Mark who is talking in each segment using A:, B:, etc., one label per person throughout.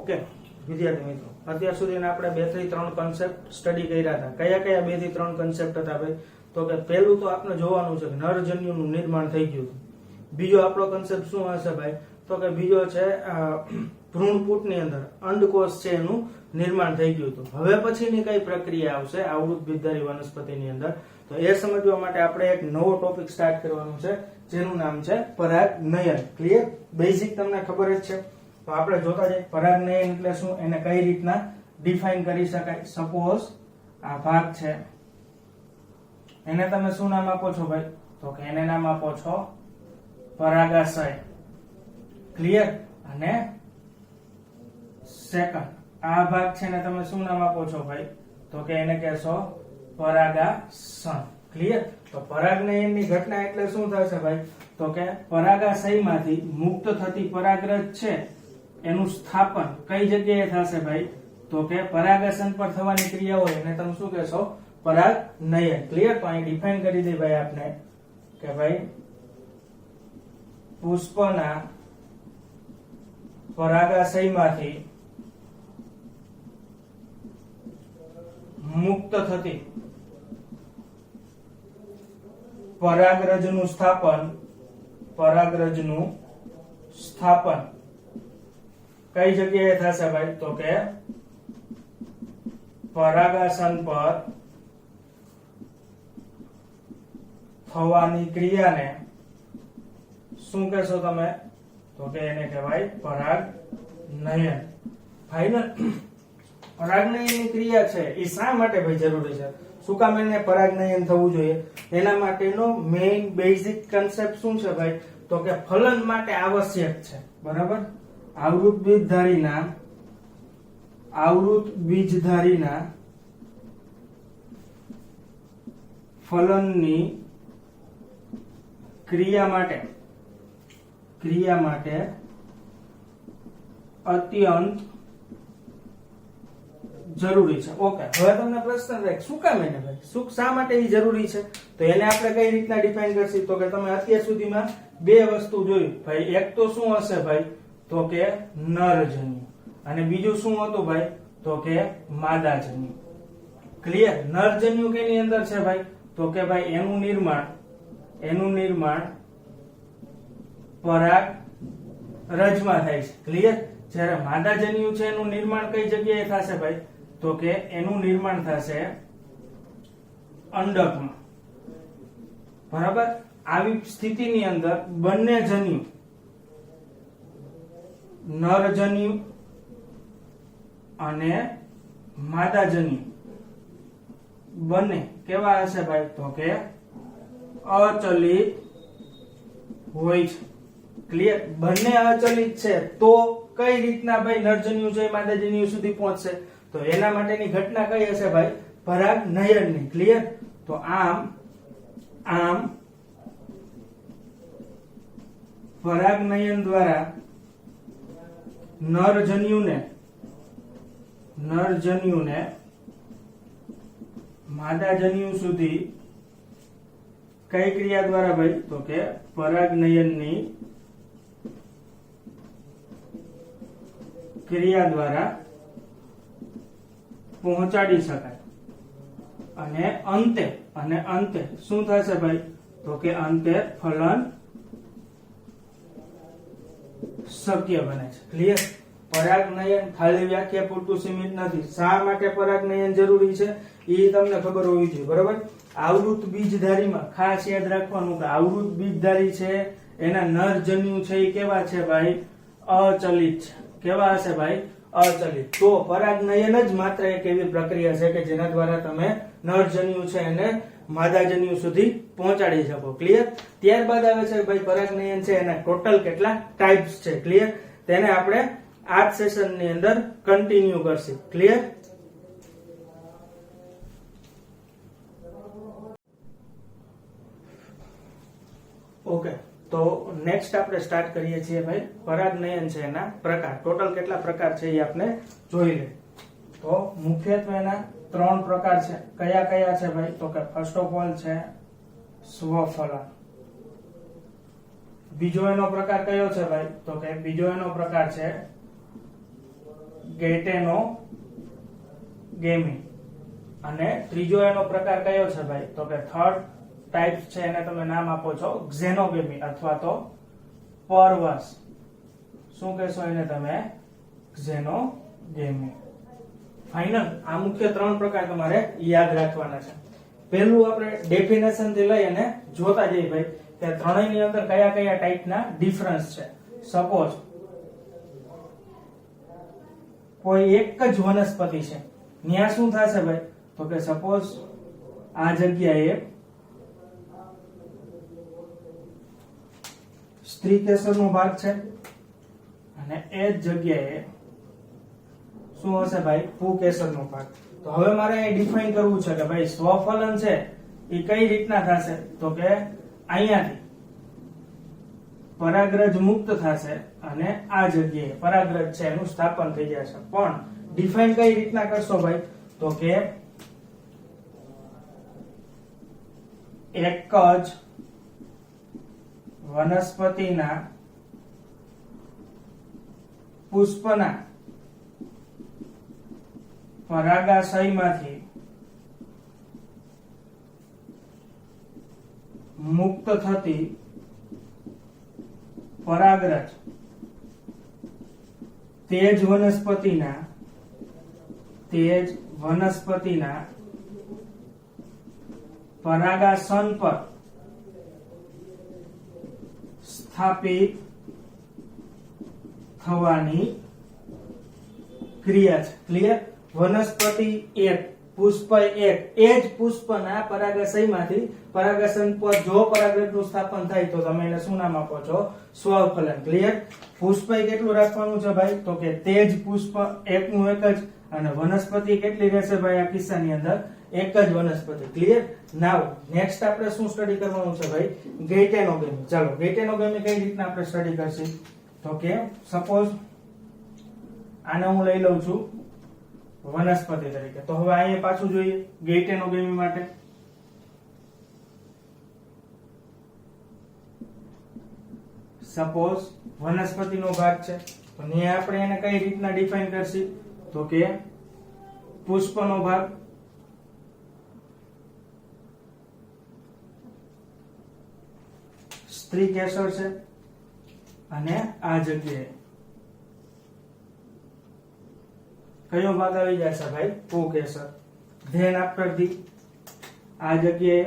A: Okay વિદ્યાર્થી મિત્રો, અત્યાર સુધી આપણે 2 થી 3 કન્સેપ્ટ સ્ટડી કર્યા હતા. કયા કયા 2 થી 3 કન્સેપ્ટ હતા ભાઈ? તો કે પહેલું તો આપણે જોવાનું છે કે નરજન્યુનું નિર્માણ થઈ ગયું. બીજો આપણો કન્સેપ્ટ શું હશે ભાઈ? તો કે બીજો છે ભ્રૂણપૂટની અંદર અંડકોષ છે એનું નિર્માણ થઈ ગયું હતું. હવે પછીની કઈ પ્રક્રિયા આવશે આવૃત બીજધારી વનસ્પતિની અંદર, તો એ સમજવા માટે આપણે એક નવો ટોપિક સ્ટાર્ટ કરવાનું છે જેનું નામ છે પરાગનયન. ક્લિયર? બેઝિક તમને ખબર જ છે. તો આપણે જોતા જઈએ પરાગનયન એટલે શું, એને કઈ રીતના ડિફાઇન કરી શકાય. સપોઝ આ ભાગ છે, એને તમે શું નામ આપો છો ભાઈ? તો કે એને નામ આપો છો પરાગાશય. ક્લિયર? અને સેકન્ડ આ ભાગ છે ને તમે શું નામ આપો છો ભાઈ? તો કે એને કહેશો પરાગાસન. ક્લિયર? તો પરાગનયનની ઘટના એટલે શું થશે ભાઈ? તો કે પરાગાશયમાંથી મુક્ત થતી પરાગરજ છે એનું સ્થાપન કઈ જગ્યાએ થશે ભાઈ? તો કે પરાગાસન પર થવાની ક્રિયા હોય એને તમે શું કહેશો? પરાગનયન. ક્લિયર? તો અહીં ડિફાઇન કરી દે ભાઈ આપને કે ભાઈ પુષ્પના પરાગાશયમાંથી મુક્ત થતી પરાગરજનું સ્થાપન કઈ જગ્યાએ થશે ભાઈ? તો કે પરાગાસન પર થવાની ક્રિયાને શું કહેશો તમે? તો કે એને કહેવાય પરાગનયન. ફાઇનલ. પરાગનયનની ક્રિયા છે એ શા માટે ભાઈ જરૂરી છે? શું કામ એને પરાગનયન થવું જોઈએ? એના માટેનો મેઇન બેઝિક કન્સેપ્ટ શું છે ભાઈ? તો કે ફલન માટે આવશ્યક છે. બરાબર? આવૃત બીજધારીના ફલનની ક્રિયા માટે અત્યંત જરૂરી છે. ઓકે, હવે તમને પ્રશ્ન થાય શું કામ એને ભાઈ? શું શા માટે એ જરૂરી છે? તો એને આપણે કઈ રીતના ડિફાઇન કરશી? તો કે તમે અત્યાર સુધીમાં બે વસ્તુ જોઈ ભાઈ. એક તો શું હશે ભાઈ? તો કે નરજન્યુ, અને બીજું શું હતું ભાઈ? તો કે માદાજન્યુ. ક્લિયર? નરજન્યુ કેની અંદર છે ભાઈ? તો કે ભાઈ એનું નિર્માણ પરાગરજમાં થાય છે. ક્લિયર? જ્યારે માદાજન્યુ છે એનું નિર્માણ કઈ જગ્યાએ થશે ભાઈ? તો કે એનું નિર્માણ થશે અંડકમાં. બરાબર? આવી સ્થિતિની અંદર બંને જન્યુ, નરજન્યુ અને માદાજન્યુ બંને કેવા હશે ભાઈ? તો કે અચલિત હોય છે. ક્લિયર? બંને અચલિત છે તો કઈ રીતના ભાઈ નરજન્યુ છે માદાજન્યુ સુધી પહોંચશે? તો એના માટેની ઘટના કઈ હશે ભાઈ? પરાગનયનની. ક્લિયર? તો આમ પરાગનયન દ્વારા નરજન્યુને માદાજન્યુ સુધી કઈ ક્રિયા દ્વારા ભાઈ? તો કે પરાગનયનની ક્રિયા દ્વારા પહોંચાડી શકાય. અને અંતે શું થશે ભાઈ? તો કે અંતે ફલન શક્ય બને છે. ક્લિયર? પરાગનયન ખાલી વ્યાખ્યા પૂરતું સીમિત નથી. શા માટે પરાગનયન જરૂરી છે એ તમને ખબર હોવી જોઈએ. બરોબર? આવૃત બીજધારીમાં ખાસ યાદ રાખવાનું કે આવૃત બીજધારી છે એના નરજન્યુ છે એ કેવા છે ભાઈ? અચલિત છે. કેવા હશે ભાઈ? અચલિત. તો પરાગનયન જ માત્ર એક એવી પ્રક્રિયા છે કે જેના દ્વારા તમે નરજન્યુ છે એને માદાજન્યુ સુધી પહોંચાડી શકો. ક્લિયર? ત્યારબાદ આવે છે ભાઈ પરાગનયન છે એના ટોટલ કેટલા ટાઈપ્સ છે. ક્લિયર? તેને આપણે આ સેશન ની અંદર કન્ટિન્યુ કરશું. ક્લિયર? ઓકે, તો નેક્સ્ટ આપણે સ્ટાર્ટ કરીએ છીએ ભાઈ પરાગનયન છે એના પ્રકાર. ટોટલ કેટલા પ્રકાર છે એ આપણે જોઈ લે. તો મુખ્યત્વે એના 3 પ્રકાર છે. કયા છે ભાઈ? તો કે ફર્સ્ટ ઓફ ઓલ છે સ્વફલન. બીજો એનો પ્રકાર કયો છે ભાઈ? તો કે બીજો એનો પ્રકાર છે ગેટેનોગેમી. અને ત્રીજો એનો પ્રકાર કયો છે ભાઈ? તો કે થર્ડ ટાઈપ છે એને તમે નામ આપો છો ઝેનોગેમી અથવા તો પરવર્સ. શું કહેશો એને તમે? ઝેનોગેમી. ફાઇનલ. આ મુખ્ય 3 પ્રકાર તમારે યાદ રાખવાના છે. પહેલું આપણે ડેફિનેશન થી લઈ અને જોતા જઈએ ભાઈ કે ત્રણેયની અંદર કયા કયા ટાઈપના ડિફરન્સ છે. સપોઝ કોઈ એક જ વનસ્પતિ છે, ત્યાં શું થશે ભાઈ? તો કે સપોઝ આ જગ્યાએ સ્ત્રી કેસરનો ભાગ છે અને એ જ જગ્યાએ શું હશે ભાઈ? પુંકેસરનો ભાગ. તો હવે મારે એ ડિફાઇન કરવું છે કે ભાઈ સ્વફલન છે એ કઈ રીતના થશે? તો કે અહીંયાથી પરાગરજ મુક્ત થશે અને આ જગ્યાએ પરાગરજ છે એનું સ્થાપન થઈ જશે. પણ ડિફાઇન કઈ રીતના કરશો ભાઈ? તો કે એક જ વનસ્પતિના પુષ્પના પરાગાશયમાંથી મુક્ત થતી પરાગરજ તે જ વનસ્પતિના પરાગાસન પર સ્થાપિત થવાની ક્રિયા છે. ક્લિયર? વનસ્પતિ એક, પુષ્પ એક, એ જ પુષ્પના પરાગાશયમાંથી પરાગાસન પર જો પરાગરજનું સ્થાપન થાય તો તમે એને શું નામ આપો છો? સ્વફલન. ક્લિયર? પુષ્પ કેટલું રાખવાનું છે ભાઈ? તો કે તે જ પુષ્પ એકનું એક જ. અને વનસ્પતિ કેટલી રહેશે ભાઈ આ કિસ્સાની અંદર? એક જ વનસ્પતિ. ક્લિયર? નાઉ નેક્સ્ટ આપણે શું સ્ટડી કરવાનું છે ભાઈ? ગેટેનોગેમી. ચાલો ગેટેનોગેમી કઈ રીતના આપણે સ્ટડી કરશું? તો કે સપોઝ આને હું લઈ લઉં છું વનસ્પતિ તરીકે. તો હવે અહીંયા પાછું જોઈએ ગેટેનોગેમી માટે. સપોઝ વનસ્પતિનો ભાગ છે તો અહીંયા આપણે એને કઈ રીતના ડિફાઇન કરશું? તો કે પુષ્પનો ભાગ, સ્ત્રી કેસર છે અને આ જગ્યાએ કયો ભાગ આવી જશે ભાઈ? પુંકેસર. ધેન આફ્ટર ધી આ જગ્યાએ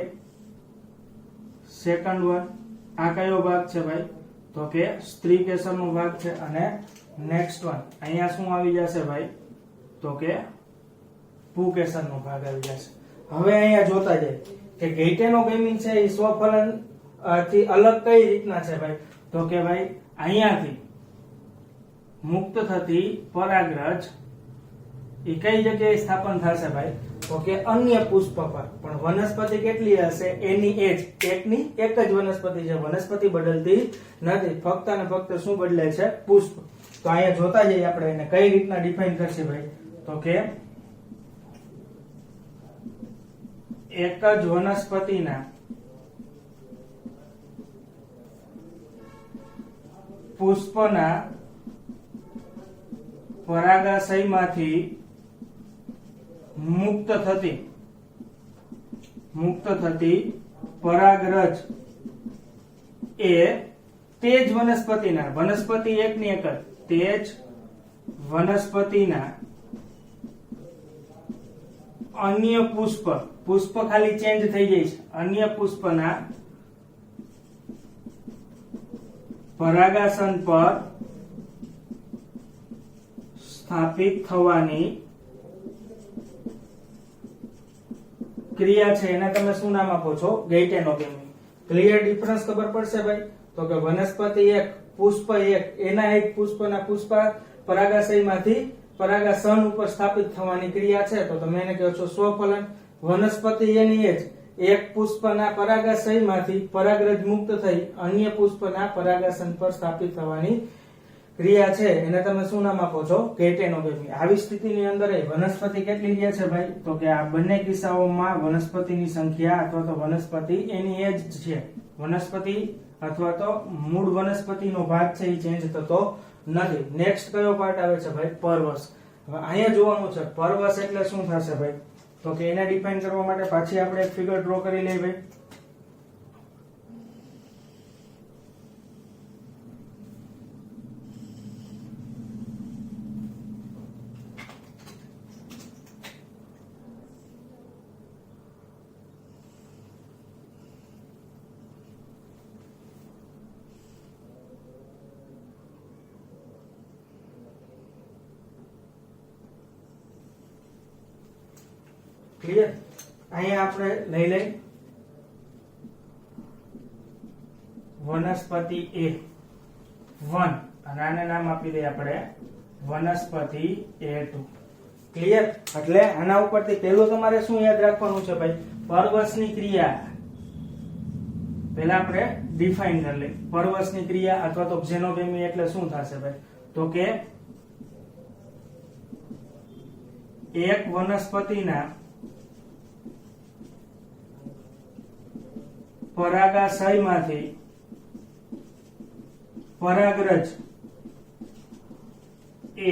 A: સેકન્ડ વન આ કયો ભાગ છે ભાઈ? તો કે સ્ત્રી કેસરનો ભાગ છે. અને નેક્સ્ટ વન અહીંયા શું આવી જશે ભાઈ? તો કે પુંકેસરનો ભાગ આવી જશે. હવે અહીંયા જોતા જાય કે ગેટેનોગેમી છે એ સ્વફલન થી અલગ કઈ રીતના છે ભાઈ? તો કે ભાઈ અહીંયાથી મુક્ત થતી પરાગરજ એ કઈ જગ્યાએ સ્થાપન થશે ભાઈ? તો કે અન્ય પુષ્પ પર. પણ વનસ્પતિ કેટલી હશે? એની એજ એકની એક જ વનસ્પતિ છે. વનસ્પતિ બદલતી નથી, ફક્ત અને ફક્ત શું બદલે છે? પુષ્પ. તો અહીંયા જોતા જઈએ આપણે એને કઈ રીતના ડિફાઇન કરશે ભાઈ? તો કે એક જ વનસ્પતિના પુષ્પના પરાગાશયમાંથી મુક્ત થતી પરાગરજ એ તે જ વનસ્પતિના, વનસ્પતિ એકની એક જ, તે જ વનસ્પતિના અન્ય પુષ્પ, પુષ્પ ખાલી ચેન્જ થઈ જાય છે, અન્ય પુષ્પના પરાગાસન પર સ્થાપિત થવાની ક્રિયા છે એને તમે શું નામ આપો છો? ગેટેનોગેમી. ક્લિયર ડિફરન્સ ખબર પડશે ભાઈ? તો કે વનસ્પતિ એક, પુષ્પ એક, એના એક પુષ્પના પુષ્પ પરાગાશયમાંથી પરાગાસન ઉપર સ્થાપિત થવાની ક્રિયા છે તો તમે એને કહો છો સ્વફલન. વનસ્પતિ એની જ એક પુષ્પના પરાગાશયમાંથી પરાગરજ મુક્ત થઈ અન્ય પુષ્પના પરાગાસન પર સ્થાપિત થવાની ક્રિયા છે એને તમે શું નામ આપો છો? ગેટેનોગેમી. આવી સ્થિતિની અંદર વનસ્પતિ કેટલી રહે છે ભાઈ? તો કે આ બંને કિસ્સાઓમાં વનસ્પતિની સંખ્યા અથવા તો વનસ્પતિ એની એ જ છે. વનસ્પતિ અથવા તો મૂળ વનસ્પતિનો ભાગ છે એ ચેન્જ થતો નથી. નેક્સ્ટ કયો પાર્ટ આવે છે ભાઈ? પરવશ. હવે અહીંયા જોવાનું છે પરવશ એટલે શું થશે ભાઈ, તો કે એને ડિફાઇન કરવા માટે પાછી આપણે એક ફિગર ડ્રો કરી લઈએ ભાઈ. ક્લિયર? અહીંયા આપણે લઈ લઈ વનસ્પતિ A1 અને આને નામ આપી દઈએ આપણે વનસ્પતિ A2. ક્લિયર? એટલે આના ઉપરથી પહેલું તમારે શું યાદ રાખવાનું છે ભાઈ, પરવશની ક્રિયા. પહેલા આપણે ડિફાઇન કરી લઈએ પરવશની ક્રિયા અથવા તો ઝેનોગેમી એટલે શું થશે ભાઈ, તો કે એક વનસ્પતિના પરાગાશયમાંથી પરાગરજ એ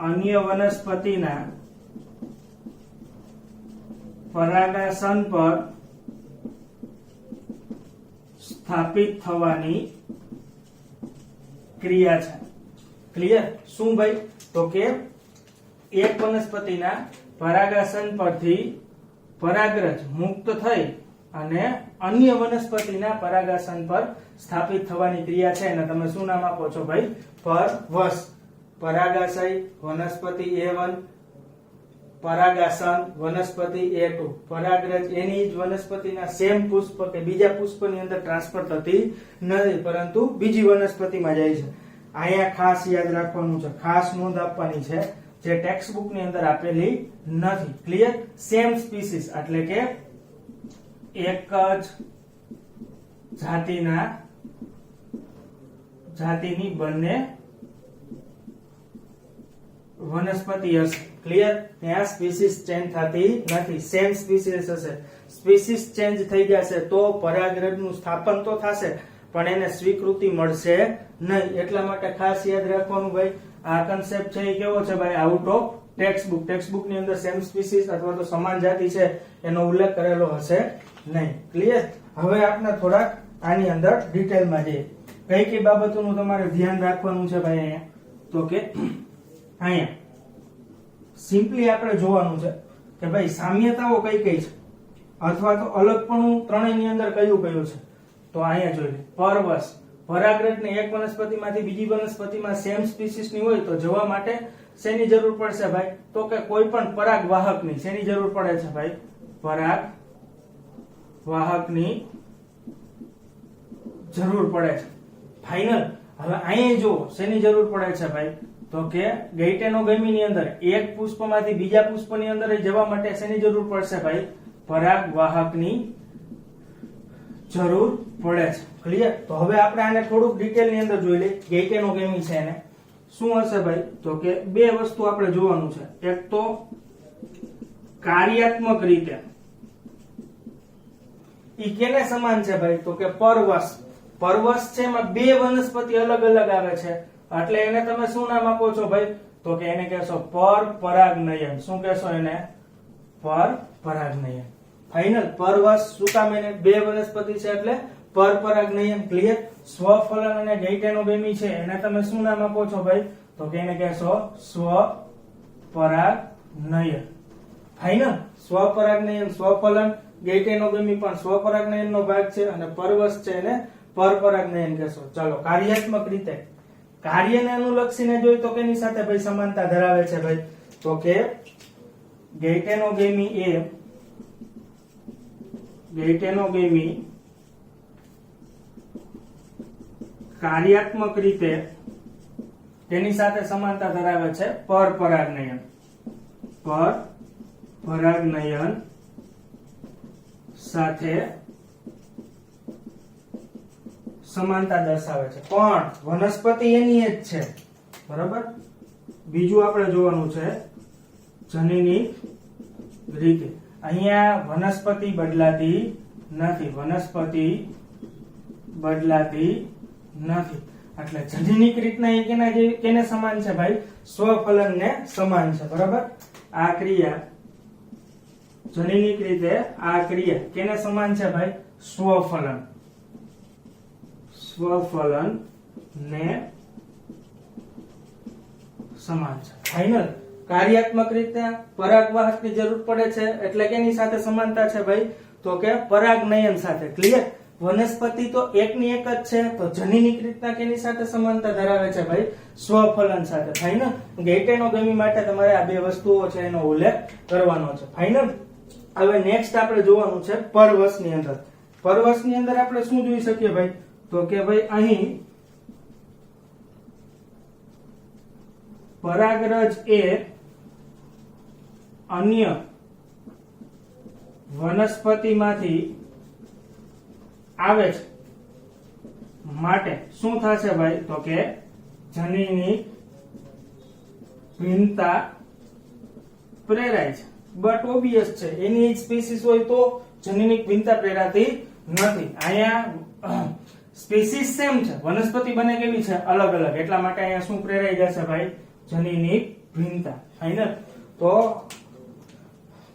A: અન્ય વનસ્પતિના પરાગાસન પર સ્થાપિત થવાની ક્રિયા છે. ક્લિયર? શું ભાઈ, તો કે એક વનસ્પતિના પરાગાસન પરથી પરાગરજ મુક્ત થઈ અને અન્ય વનસ્પતિના પરાગાસન પર સ્થાપિત થવાની ક્રિયા છે અને તમે શું નામ આપો છો ભાઈ, પરવશ. પરાગાશય વનસ્પતિ A1, પરાગાસન વનસ્પતિ A2, પરાગરજ એની જ વનસ્પતિના સેમ પુષ્પ કે બીજા પુષ્પની અંદર ટ્રાન્સફર થતી નથી પરંતુ બીજી વનસ્પતિમાં જાય છે. અહીંયા ખાસ યાદ રાખવાનું છે, ખાસ નોંધ આપવાની છે જે ટેક્સ્ટ બુક ની અંદર આપેલી નથી. ક્લિયર? સેમ સ્પીસીસ એટલે કે એક જ જાતિની બંને વનસ્પતિ હશે. ક્લિયર? ત્યાં સ્પીસીસ ચેન્જ થતી નથી, સેમ સ્પીસીસ હશે. સ્પીસીસ ચેન્જ થઈ જશે તો પરાગરજનું સ્થાપન તો થશે પણ એને સ્વીકૃતિ મળશે નહીં. એટલા માટે ખાસ યાદ રાખવાનું ભાઈ, આ કન્સેપ્ટ છે એ કેવો છે ભાઈ, out of text book. Text book ની અંદર સેમ સ્પીસીસ અથવા તો સમાન જાતિ છે એનો ઉલ્લેખ કરેલો હશે નહીં. ક્લિયર? હવે આપણે થોડાક આની અંદર ડિટેલમાં જઈએ. કઈ કઈ બાબતોનું તમારે ધ્યાન રાખવાનું છે ભાઈ અહીંયા, તો કે અહીંયા સિમ્પલી આપણે જોવાનું છે કે ભાઈ સામ્યતાઓ કઈ કઈ છે અથવા તો અલગપણું ત્રણેયની અંદર કયું કયું છે. તો અહીંયા જોઈ લે, પરવશ પરાગરજને એક વનસ્પતિમાંથી બીજી વનસ્પતિમાં સેમ સ્પીસીસ ની હોય તો જવા માટે શેની જરૂર પડશે ભાઈ, તો કે કોઈ પણ પરાગવાહકની શેની જરૂર પડે છે ભાઈ, પરાગવાહકની જરૂર પડે છે. ફાઇનલ? હવે અહીંયા જો શેની જરૂર પડે છે ભાઈ, તો કે ગૈટેનોગેમી ની અંદર એક પુષ્પમાંથી બીજા પુષ્પની અંદર જવા માટે શેની જરૂર પડશે ભાઈ, પરાગવાહકની જરૂર પડે છે. ક્લિયર? તો હવે આપણે આને થોડુંક ડિટેલ ની અંદર જોઈ લઈએ. ગૈટેનોગેમી છે એને શું હશે ભાઈ, તો કે બે વસ્તુ આપણે જોવાનું છે. એક તો કાર્યાત્મક રીતે ઈ કેને સમાન છે ભાઈ, તો કે પરવશ. પરવશ છે એમાં બે વનસ્પતિ અલગ અલગ આવે છે એટલે એને તમે શું નામ આપો છો ભાઈ, તો કે એને કહેશો પરપરાગનયન. શું કહેશો એને? પરપરાગનયન. ફાઇનલ? પરવશ શું કામ, એને બે વનસ્પતિ છે એટલે પરપરાગનયન. ક્લિયર? સ્વફલન અને ગૈટેનોગેમી છે એને તમે શું નામ આપો છો ભાઈ, તો કે એને કહેશો સ્વપરાગનયન. ફાઇનલ? સ્વપરાગનયન સ્વફલન, ગૈટેનોગેમી પણ સ્વપરાગનયન નો ભાગ છે અને પરવશ છે એને પરપરાગનયન કહેશો. ચાલો કાર્યાત્મક રીતે કાર્યને અનુલક્ષીને જોઈ તો કેની સાથે ભાઈ સમાનતા ધરાવે છે ભાઈ, તો કે ગૈટેનોગેમી કાર્યાત્મક રીતે તેની સાથે સમાનતા ધરાવે છે પરપરાગનયન. પરપરાગનયન સાથે સમાનતા દર્શાવે છે. પણ વનસ્પતિ એની જ છે, બરાબર? બીજું આપણે જોવાનું છે જનીનિક રીતે. અહીંયા વનસ્પતિ બદલાતી નથી, વનસ્પતિ બદલાતી નથી. એટલે જનીનિક રીતના એ કેને સમાન છે ભાઈ? સ્વફલન ને સમાન છે, બરાબર? આ ક્રિયા જનીનિક રીતે આ ક્રિયા કેને સમાન છે ભાઈ? સ્વફલન ને સમાન છે. ફાઇનલ. કાર્યાત્મક રીતે પરાગવાહક ની જરૂર પડે છે એટલે કેની સાથે સમાનતા છે ભાઈ? તો કે પરાગનયન સાથે. ક્લિયર? વનસ્પતિ તો એકની એક જ છે, તો જનીનિક રીતના કેની સાથે સમાનતા ધરાવે છે ભાઈ? સ્વફલન સાથે. ફાઇનલ. ગેઇટેનોગેમી માટે તમારે આ બે વસ્તુઓ છે એનો ઉલ્લેખ કરવાનો છે. ફાઇનલ. હવે નેક્સ્ટ આપણે જોવાનું છે પરવશની અંદર. પરવશની અંદર આપણે શું જોઈ શકીએ ભાઈ? તો કે ભાઈ અહીં પરાગરજ એ અન્ય વનસ્પતિમાંથી આવે છે માટે શું થશે ભાઈ? તો કે જનીનિક ભિન્નતા પ્રેરાય છે. બટ ઓબિયસ છે, એની જ સ્પીસીસ હોય તો જનીનિક ભિન્નતા પ્રેરાતી નથી. અહીંયા સ્પીસીસ સેમ છે, વનસ્પતિ બને કેવી છે? અલગ અલગ. એટલા માટે અહીંયા શું પ્રેરાઈ જશે ભાઈ? જનીનિક ભિન્નતા. ફાઇનલ. તો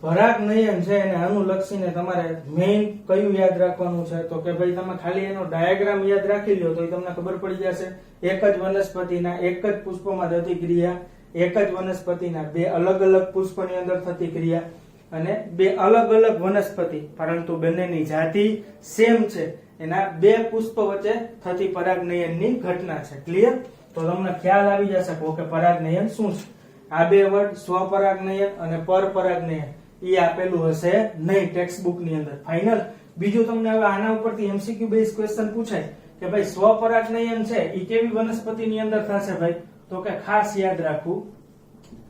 A: પરાગનયન છે એને અનુલક્ષીને તમારે મેઇન કયું યાદ રાખવાનું છે? તો કે ભાઈ તમે ખાલી એનો ડાયાગ્રામ યાદ રાખી લ્યો તો તમને ખબર પડી જશે. એક જ વનસ્પતિના એક જ પુષ્પમાં થતી ક્રિયા, એક જ વનસ્પતિના બે અલગ અલગ પુષ્પની અંદર થતી ક્રિયા, અને બે અલગ અલગ વનસ્પતિ પરંતુ બંનેની જાતિ સેમ છે એના બે પુષ્પ વચ્ચે થતી પરાગનયનની ઘટના છે. ક્લિયર? તો તમને ખ્યાલ આવી જશે કે પરાગનયન શું છે. આ બે વર્ડ સ્વપરાગનયન અને પરપરાગનયન એ આપેલું હશે નહીં ટેક્સ્ટ બુક ની અંદર. ફાઇનલ. બીજું તમને હવે આના ઉપરથી એમસીક્યુ બેઝ ક્વેશ્ચન પૂછાય કે ભાઈ સ્વપરાગનયન છે એ કેવી વનસ્પતિની અંદર થશે ભાઈ? તો કે ખાસ યાદ રાખવું,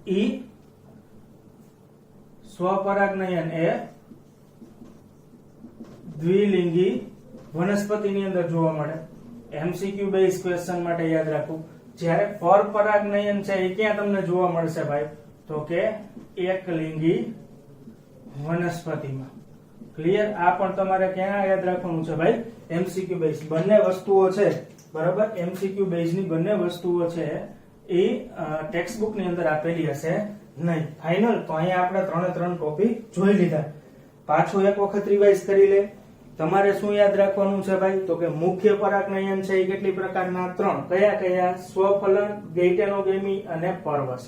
A: ઈ સ્વપરાગનયન એ દ્વિલિંગી વનસ્પતિની અંદર જોવા મળે. એમસીક્યુ બેઝ ક્વેશ્ચન માટે યાદ રાખવું. જ્યારે પરપરાગનયન છે એ ક્યાં તમને જોવા મળશે ભાઈ? તો કે એકલિંગી વનસ્પતિમાં. ક્લિયર? આ પણ તમારે ક્યાં યાદ રાખવાનું છે ભાઈ? MCQ base. બંને વસ્તુઓ છે, બરાબર? એમસીક્યુ બેઝ ની બંને વસ્તુઓ છે એ ટેક્સ્ટ બુક ની અંદર આપેલી હશે નહીં. ફાઇનલ. તો અહીંયા આપણે ત્રણ ટોપિક જોઈ લીધા. પાછું એક વખત રિવાઇઝ કરી લે. તમારે શું યાદ રાખવાનું છે ભાઈ? તો કે મુખ્ય પરાગનયન છે એ કેટલી પ્રકારના? ત્રણ. કયા કયા? સ્વફલન, ગેઇટેનોગેમી અને પરવશ.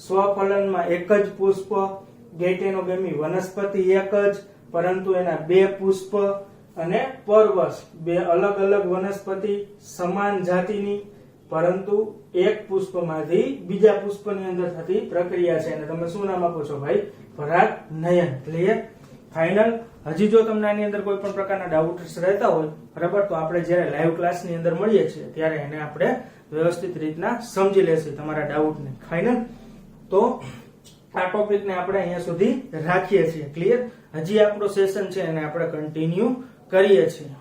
A: સ્વફલનમાં એક જ પુષ્પ, ગેઇટેનોગેમી વનસ્પતિ એક જ પરંતુ એના બે પુષ્પ, અને પરવશ બે અલગ અલગ વનસ્પતિ સમાન જાતિની પરંતુ એક પુષ્પમાંથી બીજા પુષ્પની અંદર થતી પ્રક્રિયા છે અને તમે શું નામ આપો છો ભાઈ? પરાગનયન. ક્લિયર? ફાઇનલ. હજી જો તમને આની અંદર કોઈ પણ પ્રકારના ડાઉટ્સ રહેતા હોય, બરાબર, તો આપણે જ્યારે લાઈવ ક્લાસની અંદર મળીએ છીએ ત્યારે એને આપણે વ્યવસ્થિત રીતના સમજી લેશું તમારા ડાઉટને. ફાઇનલ. તો આ ટોપિકને આપણે અહીંયા સુધી રાખીએ છીએ. ક્લિયર? હજી આપણો સેશન છે એને આપણે કન્ટિન્યુ કરીએ છીએ.